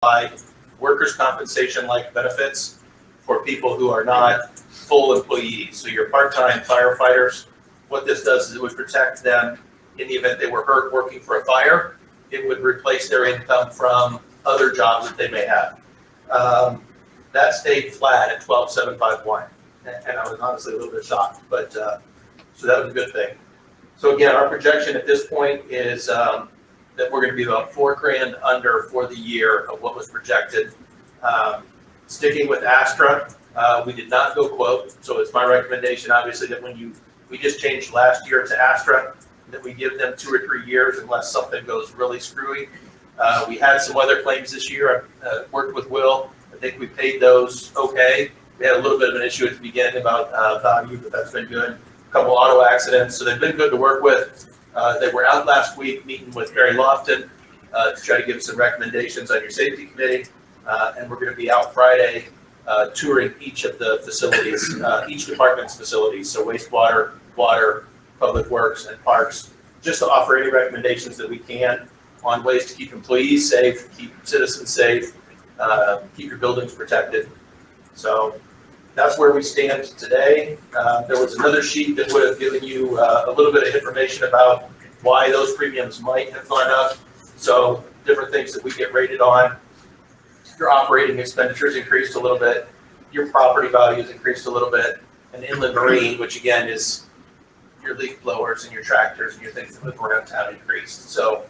provide workers' compensation-like benefits for people who are not full employees. So your part-time firefighters, what this does is it would protect them in the event they were hurt working for a fire. It would replace their income from other jobs that they may have. That stayed flat at 12,751, and I was honestly a little bit shocked, but so that was a good thing. So again, our projection at this point is that we're going to be about $4,000 under for the year of what was projected. Sticking with Astra, we did not go quote, so it's my recommendation, obviously, that when we just changed last year to Astra, that we give them 2 or 3 years unless something goes really screwy. We had some weather claims this year. I worked with Will. I think we paid those okay. We had a little bit of an issue at the beginning about value, but that's been good. A couple auto accidents, so they've been good to work with. They were out last week meeting with Barry Lofton to try to give some recommendations on your safety committee, and we're going to be out Friday touring each of the facilities, each department's facilities, so wastewater, water, public works, and parks, just to offer any recommendations that we can on ways to keep employees safe, keep citizens safe, keep your buildings protected. So that's where we stand today. There was another sheet that would have given you a little bit of information about why those premiums might have gone up. So different things that we get rated on. Your operating expenditures increased a little bit. Your property values increased a little bit. And inland marine, which again is your leaf blowers and your tractors and your things that move around town, increased. So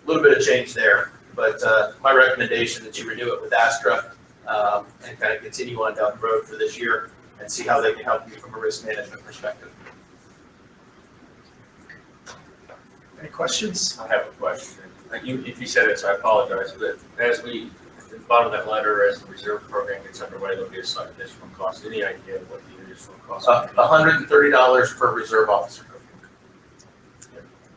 a little bit of change there. But my recommendation that you renew it with Astra and kind of continue on down the road for this year and see how they can help you from a risk management perspective. Any questions? I have a question. If you said it, so I apologize, but as we, at the bottom of that letter, as the reserve program gets underway, there'll be a slight additional cost. Any idea what the additional cost is? $130 per reserve officer.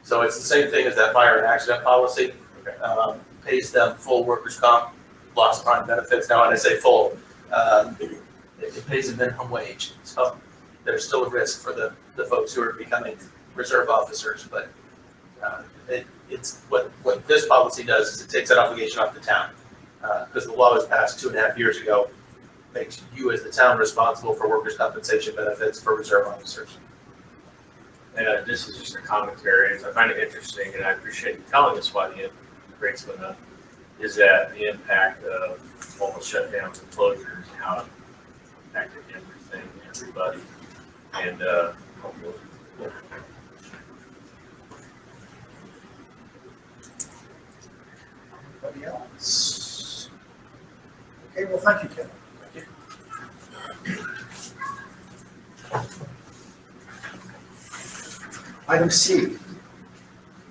So it's the same thing as that fire and accident policy. Okay. Pays them full workers' comp, loss of time benefits. Now, when I say full, it pays a minimum wage. So there's still a risk for the folks who are becoming reserve officers, but it's what this policy does is it takes that obligation off the town, because the law was passed 2.5 years ago, makes you as the town responsible for workers' compensation benefits for reserve officers. And this is just a commentary, and I find it interesting, and I appreciate you telling us why the rates went up, is that the impact of almost shutdowns and closures, and how it impacted everything, everybody, and Anybody else? Okay, well, thank you, Kevin. Thank you. Item C,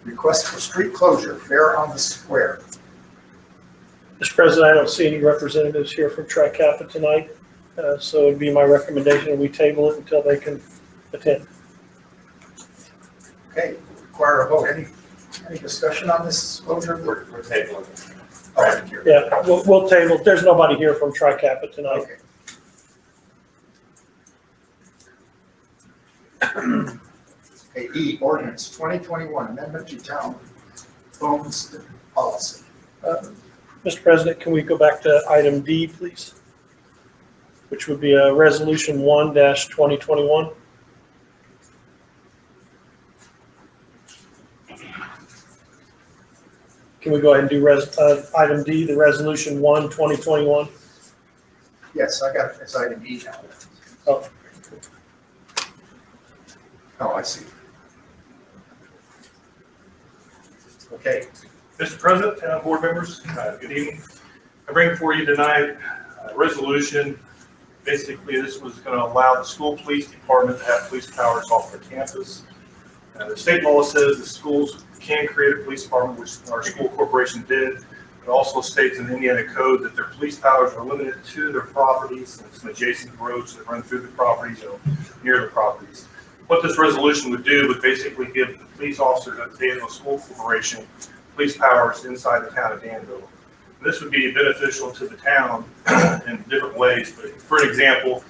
request for street closure, fair on the square. Mr. President, I don't see any representatives here from Tri-Kappa tonight, so it'd be my recommendation that we table it until they can attend. Okay, require a vote. Any discussion on this closure? We're tabling it. Oh, thank you. Yeah, we'll table. There's nobody here from Tri-Kappa tonight. Okay. Okay, E, ordinance 2021, amendment to town phones policy. Mr. President, can we go back to item D, please? Which would be a resolution 1-2021. Can we go ahead and do item D, the resolution 1-2021? Yes, I got it. It's item E now. Oh. Oh, I see. Okay. Mr. President, board members, good evening. I bring before you tonight a resolution. Basically, this was going to allow the school police department to have police powers off their campus. The state law says the schools can create a police department, which our school corporation did. It also states in the Indiana code that their police powers are limited to their properties and some adjacent roads that run through the properties or near the properties. What this resolution would do would basically give the police officers at the Danville School Corporation police powers inside the town of Danville. This would be beneficial to the town in different ways. But for an example,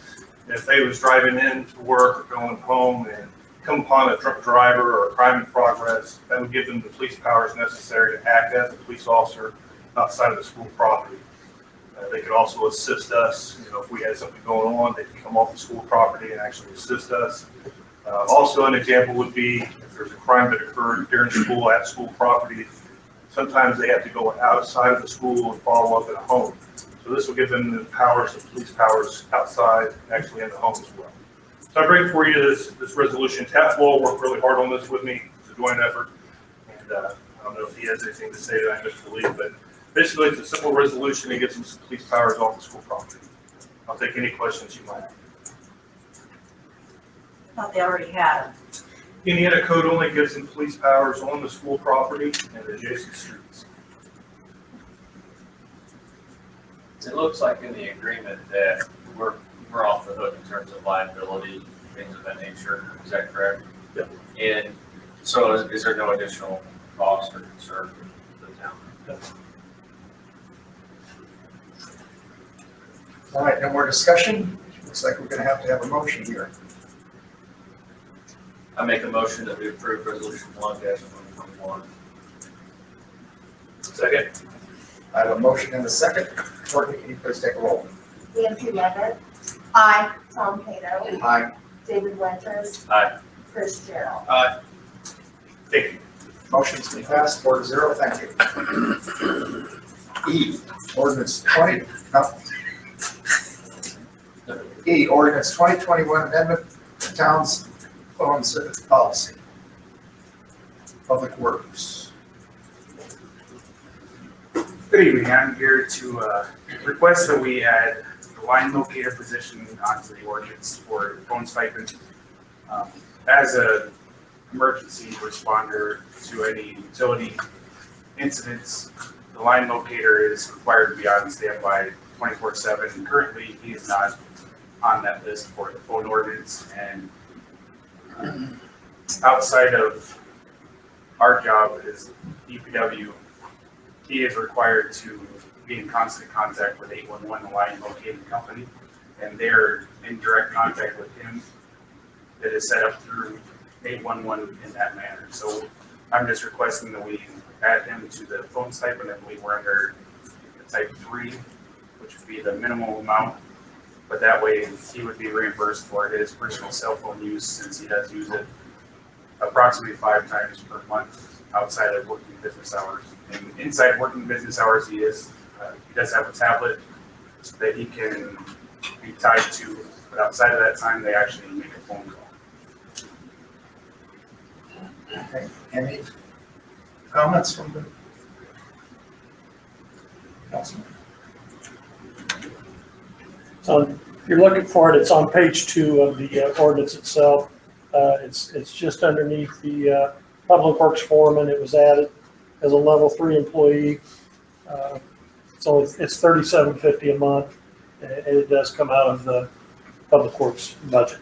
if they was driving in to work or going home and come upon a drunk driver or a crime in progress, that would give them the police powers necessary to act as a police officer outside of the school property. They could also assist us, if we had something going on, they could come off the school property and actually assist us. Also, an example would be if there's a crime that occurred during school at school property, sometimes they have to go outside of the school and follow up at a home. So this will give them the powers, the police powers outside, actually in the home as well. So I bring for you this resolution. Tatfall worked really hard on this with me. It's a joint effort. And I don't know if he has anything to say that I missed to leave, but basically it's a simple resolution that gets some police powers off the school property. I'll take any questions you might have. Thought they already had. Indiana code only gives them police powers on the school property and adjacent streets. It looks like in the agreement that we're off the hook in terms of liability, things of that nature. Is that correct? Yep. And so is there no additional cost or concern for the town? All right, no more discussion. Looks like we're gonna have a motion here. I make a motion that we approve resolution 1-121. Second. I have a motion and a second. Courtney, can you please take a roll? Nancy Levitt, Aye. Tom Cato, Aye. David Winters, Aye. Chris Gerald. Thank you. Motion's been passed 4-0. Thank you. E, ordinance 2021 amendment to town's phone service policy. Public Works. Good evening, I'm here to request that we add the line locator position onto the ordinance for phone stipend. As a emergency responder to any utility incidents, the line locator is required to be on standby 24/7. Currently, he is not on that list for the phone ordinance, and outside of our job as DPW, he is required to be in constant contact with 811, the line locating company, and they're in direct contact with him. That is set up through 811 in that manner. So I'm just requesting that we add him to the phone stipend. I believe we're under type 3, which would be the minimum amount. But that way he would be reimbursed for his personal cell phone use, since he does use it approximately 5 times per month outside of working business hours. And inside working business hours, he does have a tablet that he can be tied to, but outside of that time, they actually make a phone call. Okay, any comments from the councilman? If you're looking for it, it's on page 2 of the ordinance itself. It's just underneath the Public Works Foreman. It was added as a level 3 employee. So it's $37.50 a month, and it does come out of the Public Works budget.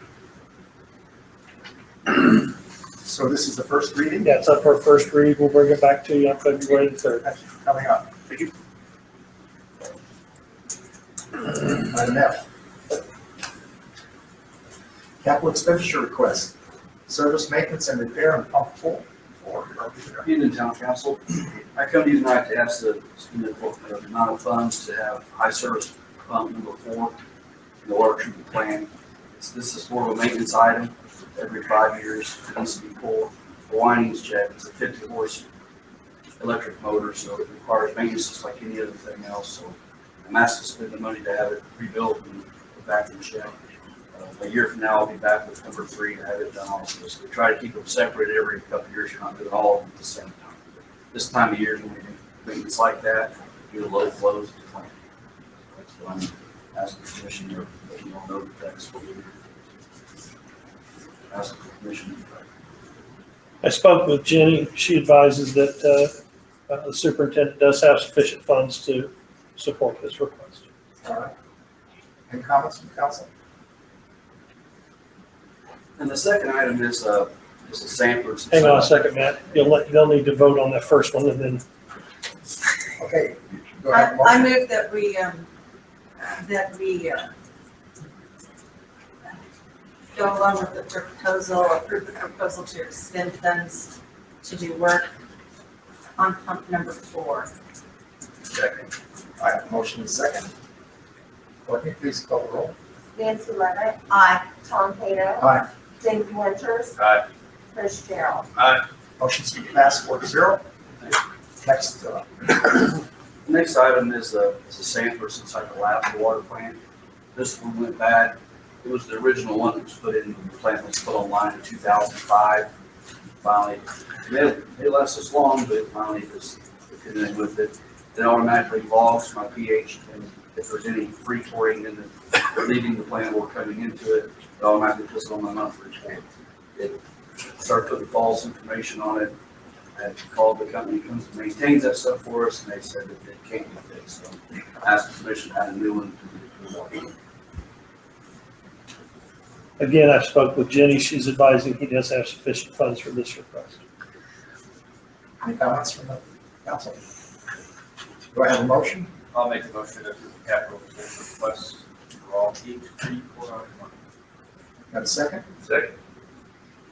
So this is the first reading? Yeah, it's up for first read. We'll bring it back to you on February the 3rd. That's coming up. Thank you. Item F. Capital expenditure request, service maintenance and repair and pump full. Evening, Town Council. I come to you tonight to ask the amount of funds to have high service pump number 4 in the water treatment plant. This is more of a maintenance item. Every 5 years, it needs to be pulled. The windings check. It's a 50-horse electric motor, so it requires maintenance just like any other thing else. So I'm asked to spend the money to have it rebuilt and put back in check. A year from now, I'll be back with number 3 to have it done also. So we try to keep them separated every couple of years. You're not doing all of them at the same time. This time of year, when we do maintenance like that, do the low flows. That's what I'm asking the commission to let you all know that that's what we're asking the commission. I spoke with Jenny. She advises that the superintendent does have sufficient funds to support this request. All right. Any comments from council? And the second item is a sampler. Hang on a second, Matt. They'll need to vote on that first one, and then Okay. Go ahead. I move that we go along with the proposal, approve the proposal to expend funds to do work on pump number 4. Second. I have a motion and a second. Courtney, please call the roll. Nancy Levitt, Aye. Tom Cato. Aye. David Winters. Aye. Chris Gerald. Motion's been passed 4-0. Next, The next item is a sampler since I collapsed the water plant. This one went bad. It was the original one that was put in, the plant was put online in 2005. Finally, it lasted this long, but finally it was connected with it. It automatically logs my pH, and if there's any free chlorine in it, leaving the plant or coming into it, it automatically puts it on my monthly report. It started putting false information on it. I called the company who comes and maintains that stuff for us, and they said that it can't be fixed. So I asked the commission to have a new one. Again, I spoke with Jenny. She's advising he does have sufficient funds for this request. any comments from the council? Do I have a motion? I'll make the motion to approve the capital request for all H3 4 Have a second? Second.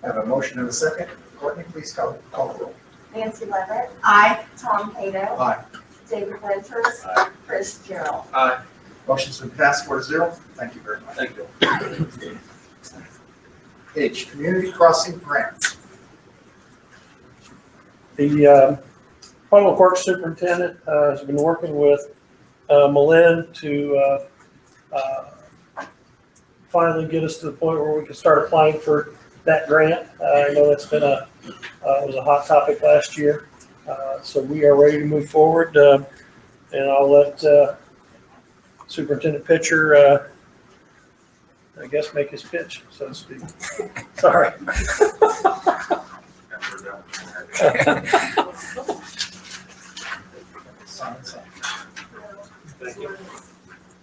Have a motion and a second. Courtney, please call the roll. Nancy Levitt, Aye. Tom Cato. Aye. David Winters. Aye. Chris Gerald. Motion's been passed 4-0. Thank you very much. Thank you. H, community crossing grant. The Public Works Superintendent has been working with Malin to finally get us to the point where we can start applying for that grant. I know that's been was a hot topic last year. So we are ready to move forward, and I'll let Superintendent Pitcher, I guess, make his pitch, so to speak. Sorry.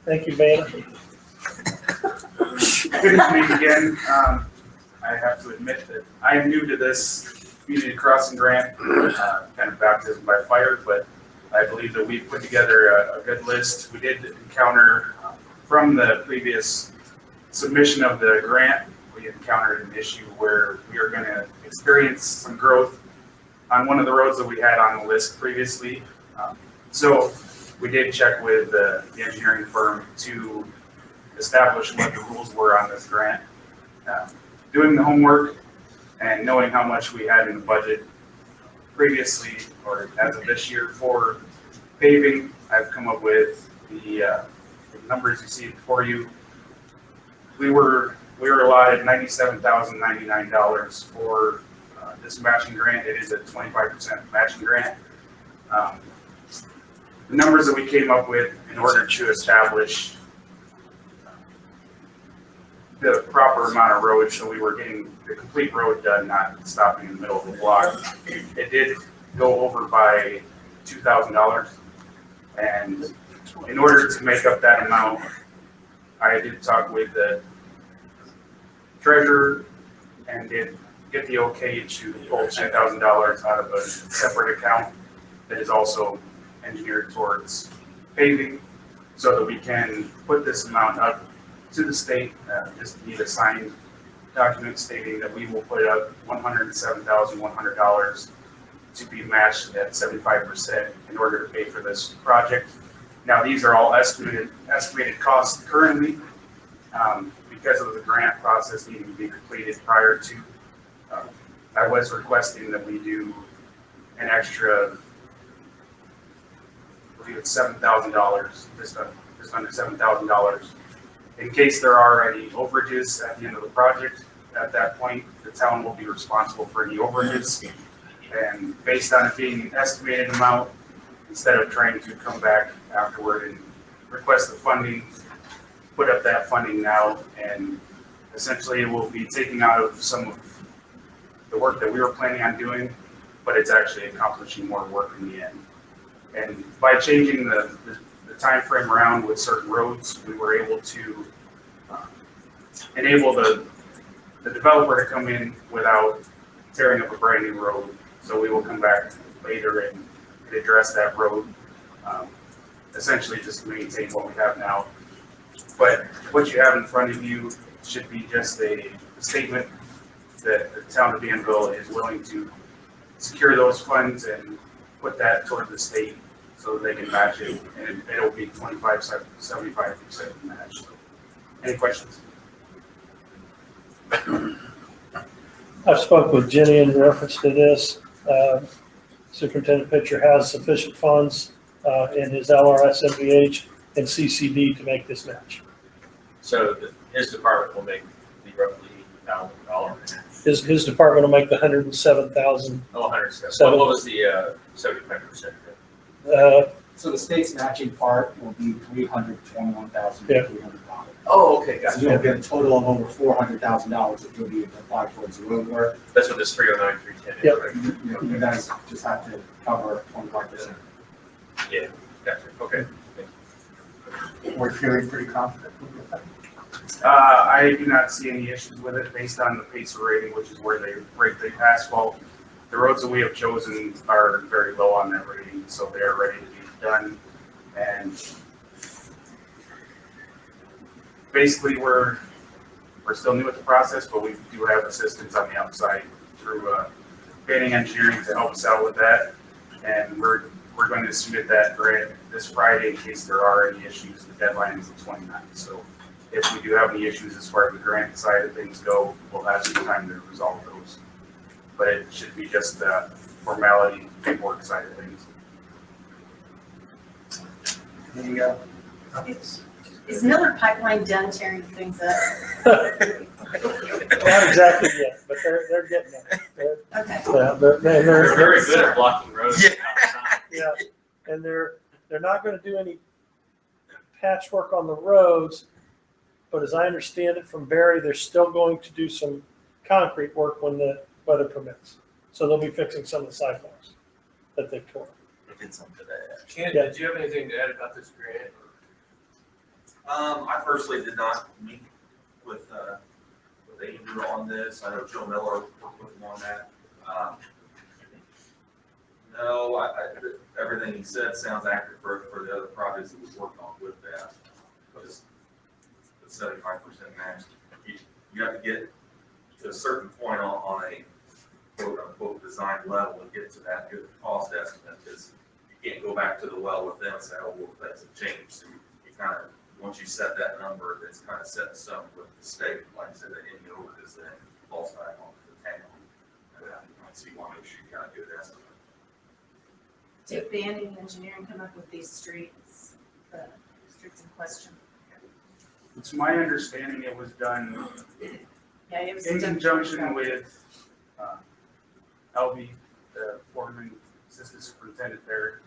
Thank you, Vanna. Good evening again. I have to admit that I am new to this community crossing grant, kind of baptism by fire, but I believe that we've put together a good list. We did encounter, from the previous submission of the grant, we encountered an issue where we are going to experience some growth on one of the roads that we had on the list previously. So we did check with the engineering firm to establish what the rules were on this grant. Doing the homework and knowing how much we had in the budget previously, or as of this year, for paving, I've come up with the numbers you see before you. We were allotted $97,099 for this matching grant. It is a 25% matching grant. The numbers that we came up with in order to establish the proper amount of road, so we were getting the complete road done, not stopping in the middle of the block. It did go over by $2,000, and in order to make up that amount, I did talk with the treasurer and did get the okay to pull $10,000 out of a separate account that is also engineered towards paving, so that we can put this amount up to the state. Just need a signed document stating that we will put up $107,100 to be matched at 75% in order to pay for this project. Now, these are all estimated costs currently, because of the grant process needing to be completed prior to. I was requesting that we do an extra, I believe it's $7,000, just under $7,000, in case there are any overages at the end of the project. At that point, the town will be responsible for any overages. And based on it being an estimated amount, instead of trying to come back afterward and request the funding, put up that funding now, and essentially it will be taking out of some of the work that we were planning on doing, but it's actually accomplishing more work in the end. And by changing the time frame around with certain roads, we were able to enable the developer to come in without tearing up a brand new road. So we will come back later and address that road, essentially just to maintain what we have now. But what you have in front of you should be just a statement that the town of Danville is willing to secure those funds and put that toward the state so that they can match it, and it'll be 75% match. So, any questions? I've spoke with Jenny in reference to this. Superintendent Pitcher has sufficient funds in his LRS, MVH, and CCD to make this match. So his department will make the roughly $1,000. His department will make the 107,000. Oh, 107. What was the 75%? So the state's matching part will be $321,300. Oh, okay, So you'll get a total of over $400,000 that you'll be able to apply towards the road work. That's what this 309, 310 is, Yep. right? You guys just have to cover 25%. Yeah, gotcha, okay. We're feeling pretty confident with that. I do not see any issues with it based on the PACER rating, which is where they rate the asphalt. The roads that we have chosen are very low on that rating, so they are ready to be done. And basically, we're still new at the process, but we do have assistance on the outside through Banning Engineering to help us out with that. And we're going to submit that grant this Friday in case there are any issues. The deadline is the 29th. So if we do have any issues as far as the grant side of things go, we'll have some time to resolve those. But it should be just the formality, paperwork side of things. Is Miller Pipeline done tearing things up? Not exactly yet, but they're getting there. Okay. They're very good at blocking roads. Yeah, and they're not gonna do any patchwork on the roads, but as I understand it from Barry, they're still going to do some concrete work when the weather permits. So they'll be fixing some of the sidewalks that they tore. Ken, Yeah. did you have anything to add about this grant? I personally did not meet with Andrew on this. I know Joe Miller worked with him on that. No, everything he said sounds accurate for the other projects that was worked on with that. But it's the 75% match. You have to get to a certain point on a quote unquote design level and get to that good cost estimate, because you can't go back to the well with them and say, oh, well, things have changed. So you kind of, once you set that number, it's kind of set in stone with the state. Like I said, that any over this then falls back on the town. So you want to make sure you got a good estimate. Did Banning Engineering come up with these streets, the streets in question? It's my understanding it was done Yeah, it was in done. conjunction with Albie, the foreman, assistant superintendent there.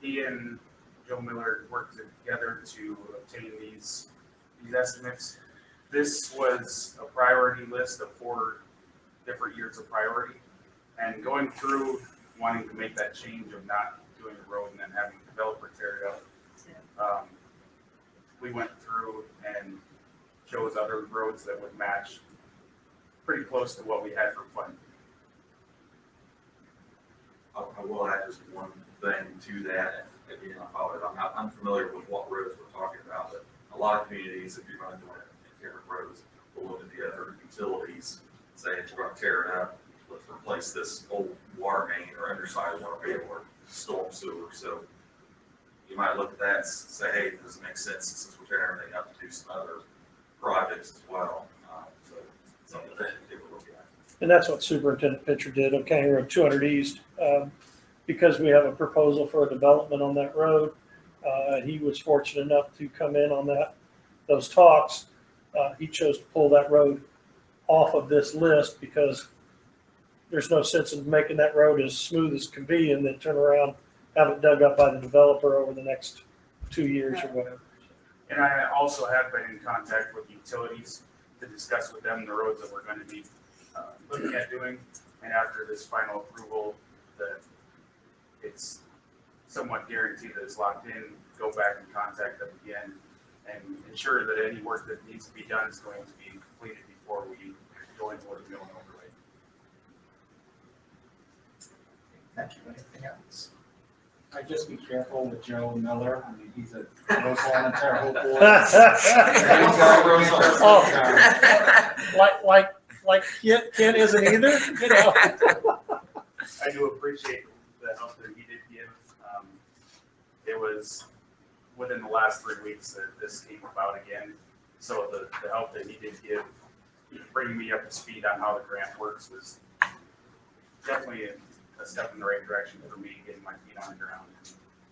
He and Joe Miller worked together to obtain these estimates. This was a priority list of 4 different years of priority, and going through wanting to make that change of not doing a road and then having the developer tear it up. We went through and chose other roads that would match pretty close to what we had for funding. I will add just one thing to that. Again, I'm familiar with what roads we're talking about, but a lot of communities, if you're going to do different roads, will look at the other utilities, say, if we're going to tear it up, let's replace this old water main or underside water main or storm sewer. So you might look at that and say, hey, does it make sense since we're tearing everything up to do some other projects as well? So something that they would look at. And that's what Superintendent Pitcher did on County Road 200 East. Because we have a proposal for a development on that road, he was fortunate enough to come in on those talks. He chose to pull that road off of this list because there's no sense in making that road as smooth as can be and then turn around, have it dug up by the developer over the next 2 years or whatever. And I also have been in contact with utilities to discuss with them the roads that we're going to be looking at doing. And after this final approval, it's somewhat guaranteed that it's locked in. Go back and contact them again and ensure that any work that needs to be done is going to be completed before we go into the mill and overlay. Thank you. Anything else? I'd just be careful with Joe Miller. I mean, he's a most volunteer board. Like Ken isn't either, you know. I do appreciate the help that he did give. it was within the last 3 weeks that this came about again. So the help that he did give, bringing me up to speed on how the grant works was definitely a step in the right direction for me, getting my feet on the ground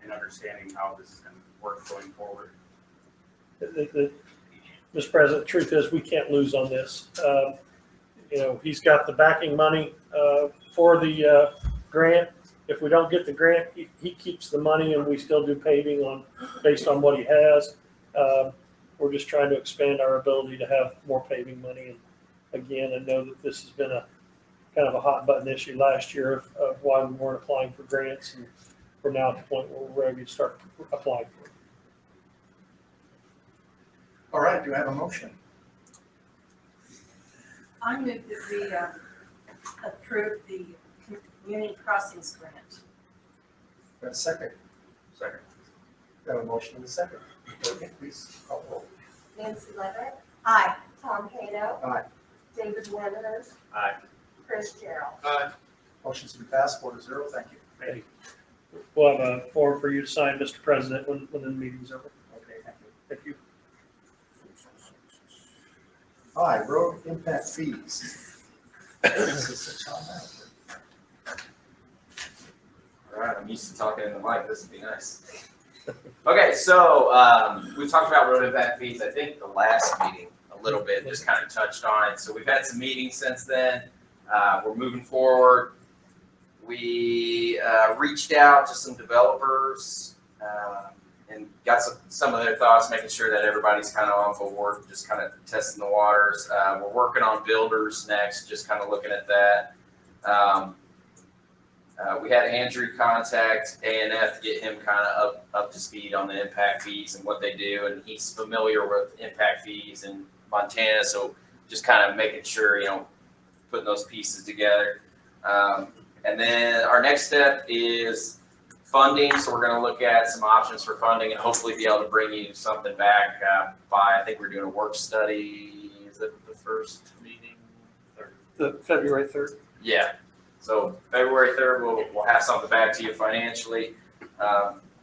and understanding how this is going to work going forward. Mr. President, the truth is, we can't lose on this. You know, he's got the backing money for the grant. If we don't get the grant, he keeps the money and we still do paving based on what he has. We're just trying to expand our ability to have more paving money. And again, I know that this has been a kind of a hot button issue last year of why we weren't applying for grants, and we're now at the point where we're ready to start applying for it. All right, do I have a motion? I move that we approve the community crossings grant. Do I have a second? Second. We have a motion and a second. Okay, please call the roll. Nancy Levitt, Aye. Tom Cato. Aye. David Winters, Aye. Chris Gerald. Motion's been passed 4-0. Thank you. We'll have a form for you to sign, Mr. President, when the meeting's over. Okay, thank you. Thank you. Aye, road impact fees. Assistant Town Manager. All right, I'm used to talking in the mic, this would be nice. Okay, so, we talked about road impact fees, I think the last meeting, a little bit, just kind of touched on it. So we've had some meetings since then, we're moving forward. We, reached out to some developers, and got some of their thoughts, making sure that everybody's kind of on board, just kind of testing the waters. We're working on builders next, just kind of looking at that. We had Andrew contact A&F to get him kind of up to speed on the impact fees and what they do, and he's familiar with impact fees in Montana, so just kind of making sure, you know, putting those pieces together. And then our next step is funding, so we're going to look at some options for funding and hopefully be able to bring you something back by, I think we're doing a work study, is it the first meeting? The February 3rd. Yeah, so February 3rd, we'll have something back to you financially.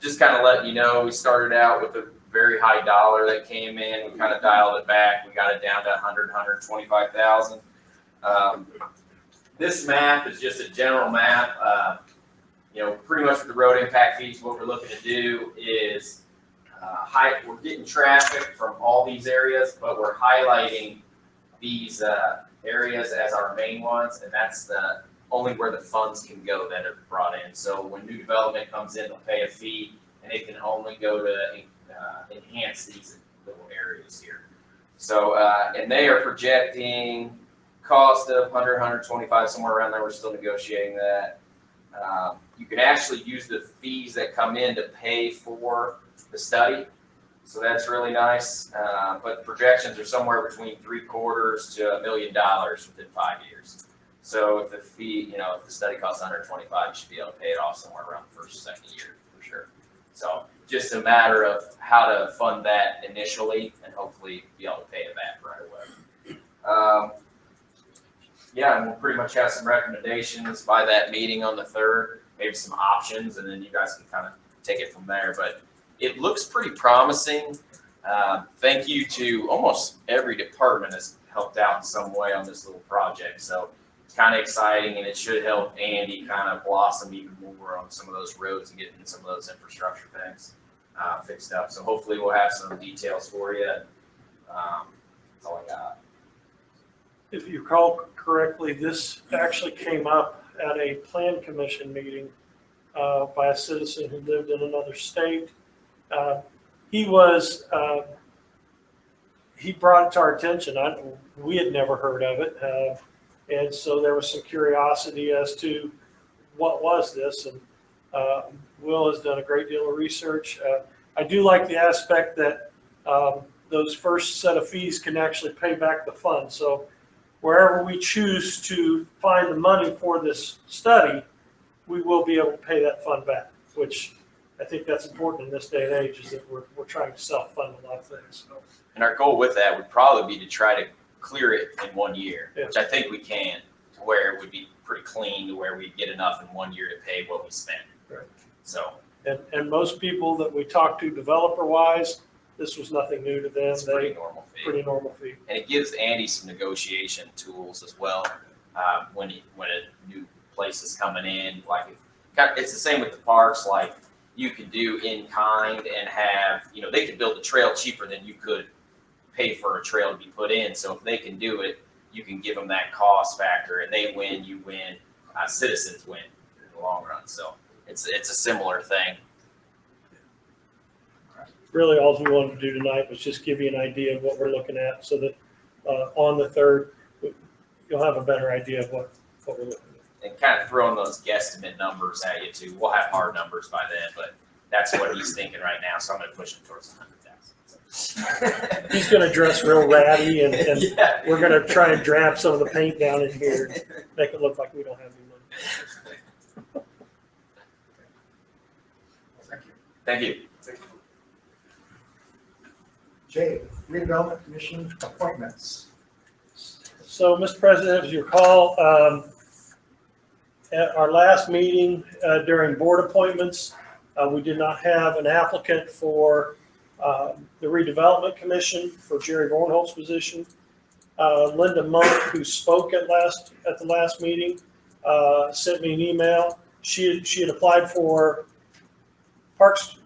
Just kind of letting you know, we started out with a very high dollar that came in, we kind of dialed it back, we got it down to 125,000. This map is just a general map. You know, pretty much with the road impact fees, what we're looking to do is we're getting traffic from all these areas, but we're highlighting these areas as our main ones, and that's the only where the funds can go that are brought in. So when new development comes in, they'll pay a fee, and it can only go to enhance these little areas here. So, and they are projecting cost of 100, 125, somewhere around there. We're still negotiating that. You can actually use the fees that come in to pay for the study. So that's really nice. But the projections are somewhere between $750,000 to $1 million within 5 years. So if the fee, you know, if the study costs 125, you should be able to pay it off somewhere around the first, second year for sure. So just a matter of how to fund that initially and hopefully be able to pay it back right away. Yeah, and we'll pretty much have some recommendations by that meeting on the 3rd, maybe some options, and then you guys can kind of take it from there. But it looks pretty promising. Thank you to almost every department has helped out in some way on this little project. So it's kind of exciting, and it should help Andy kind of blossom even more on some of those roads and getting some of those infrastructure things fixed up. So hopefully we'll have some details for you. That's all I got. If you recall correctly, this actually came up at a plan commission meeting by a citizen who lived in another state. He brought it to our attention. We had never heard of it. And so there was some curiosity as to what was this. And Will has done a great deal of research. I do like the aspect that those first set of fees can actually pay back the fund. So wherever we choose to find the money for this study, we will be able to pay that fund back, which I think that's important in this day and age, is that we're trying to self-fund a lot of things. So. And our goal with that would probably be to try to clear it in 1 year, Yeah. which I think we can, to where it would be pretty clean, to where we get enough in 1 year to pay what we spent. Right. So And most people that we talk to developer-wise, this was nothing new to them. It's a pretty normal fee. Pretty normal fee. And it gives Andy some negotiation tools as well, when a new place is coming in, like, it's the same with the parks, like, you could do in kind and have, they could build a trail cheaper than you could pay for a trail to be put in, so if they can do it, you can give them that cost factor, and they win, you win, citizens win in the long run, so it's a similar thing. Really, all we wanted to do tonight was just give you an idea of what we're looking at, so that on the 3rd, you'll have a better idea of what we're looking at. And kind of throwing those guesstimate numbers at you too. We'll have hard numbers by then, but that's what he's thinking right now, so I'm gonna push him towards 100,000. He's gonna dress real ratty, and Yeah. we're gonna try and drab some of the paint down in here, and make it look like we don't have any money. Thank you. Thank you. J, redevelopment commission appointments. So, Mr. President, as you recall, at our last meeting during board appointments, we did not have an applicant for the redevelopment commission for Jerry Vornholt's position. Linda Monk, who spoke at the last meeting, sent me an email. She had applied for Parks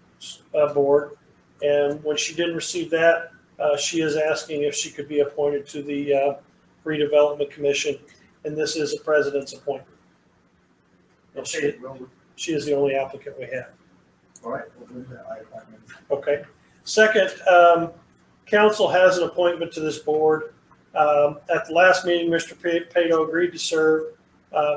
Board, and when she didn't receive that, she is asking if she could be appointed to the redevelopment commission, and this is a president's appointment. And Okay, well, she is the only applicant we have. all right, we'll do that. I appointment. Okay. Second, council has an appointment to this board. At the last meeting, Mr. Pato agreed to serve,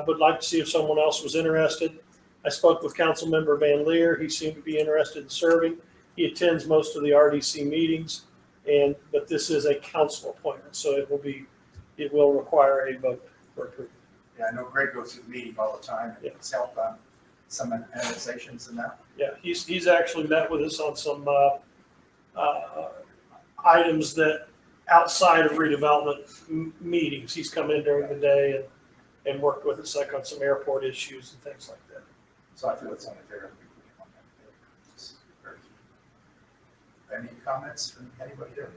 would like to see if someone else was interested. I spoke with Council Member Van Leer. He seemed to be interested in serving. He attends most of the RDC meetings, but this is a council appointment, so it will require a vote for approval. Yeah, I know Greg goes to the meeting all the time, and it's helped on some annexations and that. Yeah, he's actually met with us on some items that outside of redevelopment meetings. He's come in during the day and worked with us, like on some airport issues and things like that. So I feel it's only fair. That we put him on that. It's very key. Any comments from anybody here?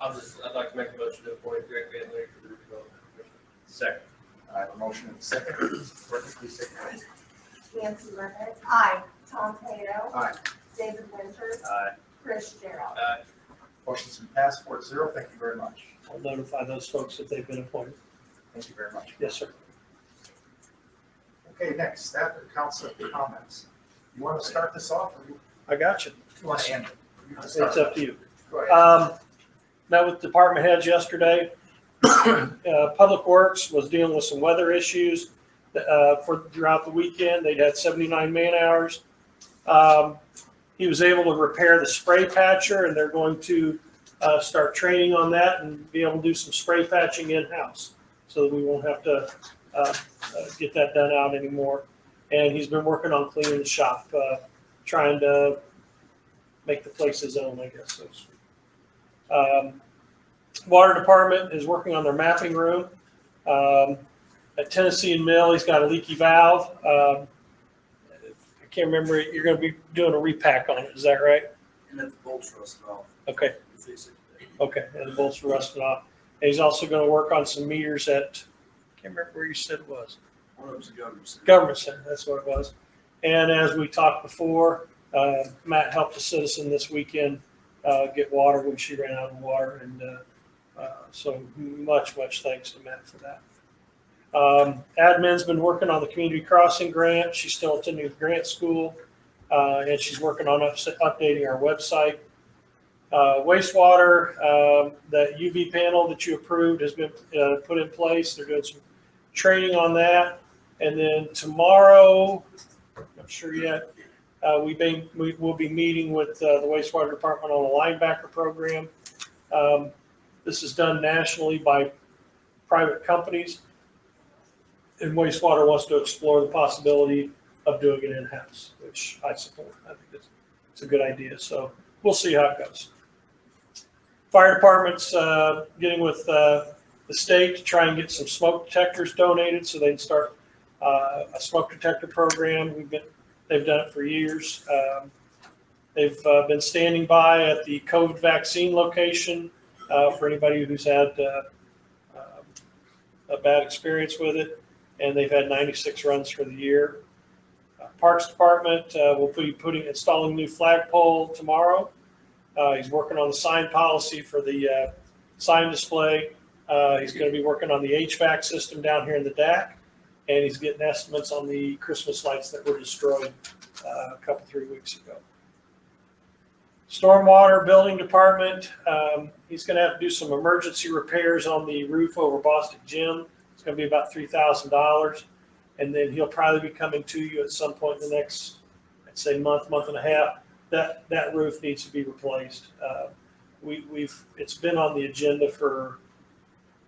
I'd like to make a motion to appoint Greg Van Leer to the redevelopment commission. Second. I have a motion and a second. Clerk, please take the roll. Nancy Levitt. Aye. Tom Cato. Aye. David Winters. Aye. Chris Gerald. Motion's been passed 4-0. Thank you very much. I'll notify those folks if they've been appointed. Thank you very much. Yes, sir. Okay, next, staff and council comments. You want to start this off, or I got you. you want to end it? You can It's start. up to you. Go ahead. Met with department heads yesterday. Public Works was dealing with some weather issues throughout the weekend. They'd had 79 man hours. He was able to repair the spray patcher, and they're going to start training on that and be able to do some spray patching in-house, so that we won't have to get that done out anymore. And he's been working on cleaning the shop, trying to make the place his own, I guess, so to speak. Water department is working on their mapping room. At Tennessee and Mill, he's got a leaky valve. I can't remember, you're going to be doing a repack on it, is that right? And then the bolts rusted off. Okay, We fix it today. okay, and the bolts are rusted off. And he's also going to work on some meters at, I can't remember where you said it was. One of them's a government center. Government Center, that's what it was. And as we talked before, Matt helped a citizen this weekend get water when she ran out of water. And so much thanks to Matt for that. Admin's been working on the community crossing grant. She's still attending the grant school, and she's working on updating our website. Wastewater, that UV panel that you approved has been put in place. They're doing some training on that. And then tomorrow, I'm not sure yet, we will be meeting with the wastewater department on a linebacker program. This is done nationally by private companies, and wastewater wants to explore the possibility of doing it in-house, which I support. I think it's a good idea. So we'll see how it goes. Fire department's getting with the state to try and get some smoke detectors donated so they can start a smoke detector program. They've done it for years. They've been standing by at the COVID vaccine location for anybody who's had a bad experience with it, and they've had 96 runs for the year. Parks Department will be installing a new flagpole tomorrow. He's working on the sign policy for the sign display. He's going to be working on the HVAC system down here in the DAC, and he's getting estimates on the Christmas lights that were destroyed a couple, 3 weeks ago. Stormwater Building Department, he's going to have to do some emergency repairs on the roof over Bostic Gym. It's going to be about $3,000. And then he'll probably be coming to you at some point in the next, I'd say month and a half. That roof needs to be replaced. It's been on the agenda for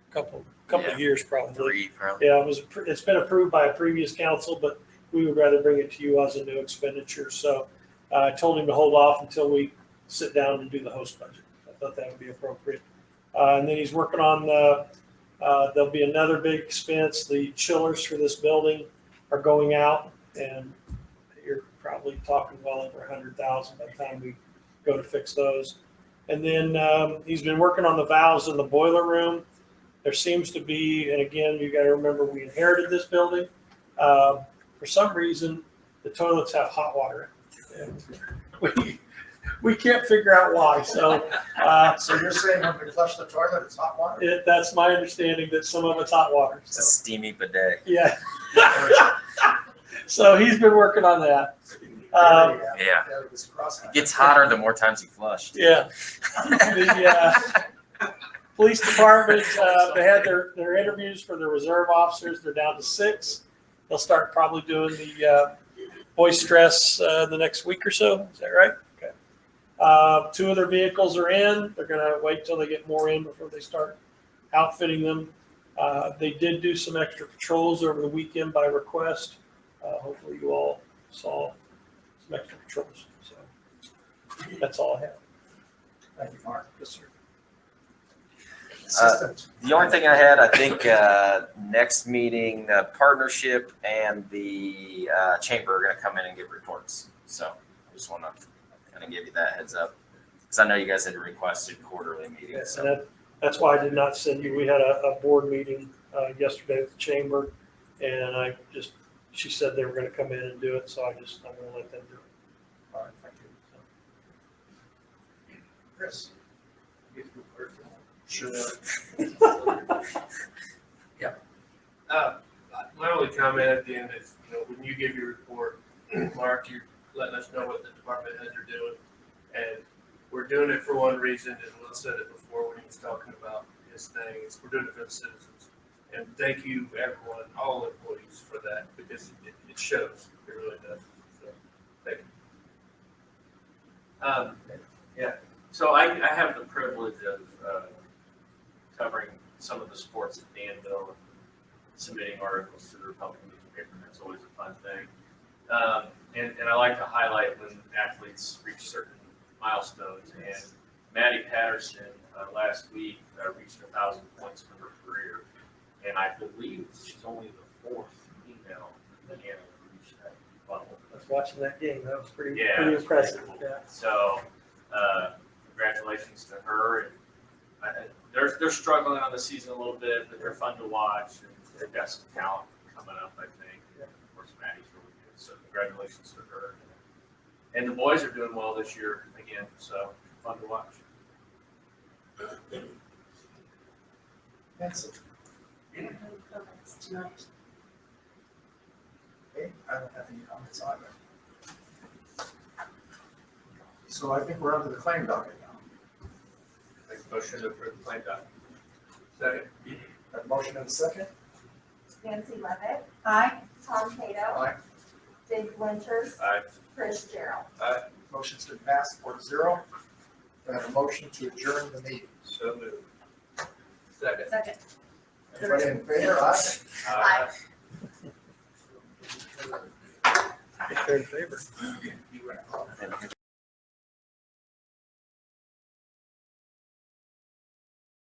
a couple of years probably. Yeah, it's been approved by a previous council, but we would rather bring it to you as a new expenditure. So I told him to hold off until we sit down and do the host budget. I thought that would be appropriate. And then he's working on there'll be another big expense. The chillers for this building are going out, and you're probably talking well over $100,000 by the time we go to fix those. And then he's been working on the valves in the boiler room. There seems to be, and again, you got to remember we inherited this building. For some reason, the toilets have hot water in it. We can't figure out why. So, So you're saying when we flush the toilet, it's hot water? that's my understanding that some of it's hot water. It's a steamy bidet. Yeah. So he's been working on that. Yeah. It gets hotter the more times you flush. Yeah. The police department, they had their interviews for the reserve officers. They're down to 6. They'll start probably doing the voice stress the next week or so. Is that right? Okay. 2 of their vehicles are in. They're going to wait till they get more in before they start outfitting them. They did do some extra patrols over the weekend by request. Hopefully you all saw some extra patrols. So that's all I have. Thank you, Mark. Yes, sir. The only thing I had, I think, next meeting, the partnership and the chamber are going to come in and give reports. So I just want to kind of give you that heads up, because I know you guys had requested quarterly meetings. Yes, So. and that's why I did not send you. We had a board meeting yesterday with the chamber, and she said they were going to come in and do it, so I'm going to let them do it. All right, thank you. Chris? Sure. My only comment at the end is, when you give your report, Mark, you're letting us know what the department heads are doing. And we're doing it for one reason, and Will said it before when he was talking about his things. We're doing it for the citizens. And thank you, everyone, all employees for that, because it shows. It really does. So, thank you. So I have the privilege of covering some of the sports at Danville, submitting articles to the Republican newspaper. That's always a fun thing. And I like to highlight when athletes reach certain milestones. And Maddie Patterson last week reached 1,000 points for her career. And I believe she's only the 4th female in the NFL to reach that level. I was watching that game. That was pretty Yeah, impressive. cool. Yeah. So, congratulations to her. And they're struggling on the season a little bit, but they're fun to watch. And they've got some talent coming up, I think. And of course, Maddie's really good. So, congratulations to her. And the boys are doing well this year again. So, fun to watch. Nancy? No comments tonight. Okay, I don't have any comments either. So I think we're on to the claim docket now. Make a motion to approve the claim document. Second. Have a motion and a second? Nancy Levitt, Aye. Tom Tato. Aye. Dave Winters, Aye. Chris Gerald. Motion's been passed 4-0. I have a motion to adjourn the meeting. So moved. Second. Second. Everybody in favor? Aye. Aye. If they're in favor. You went.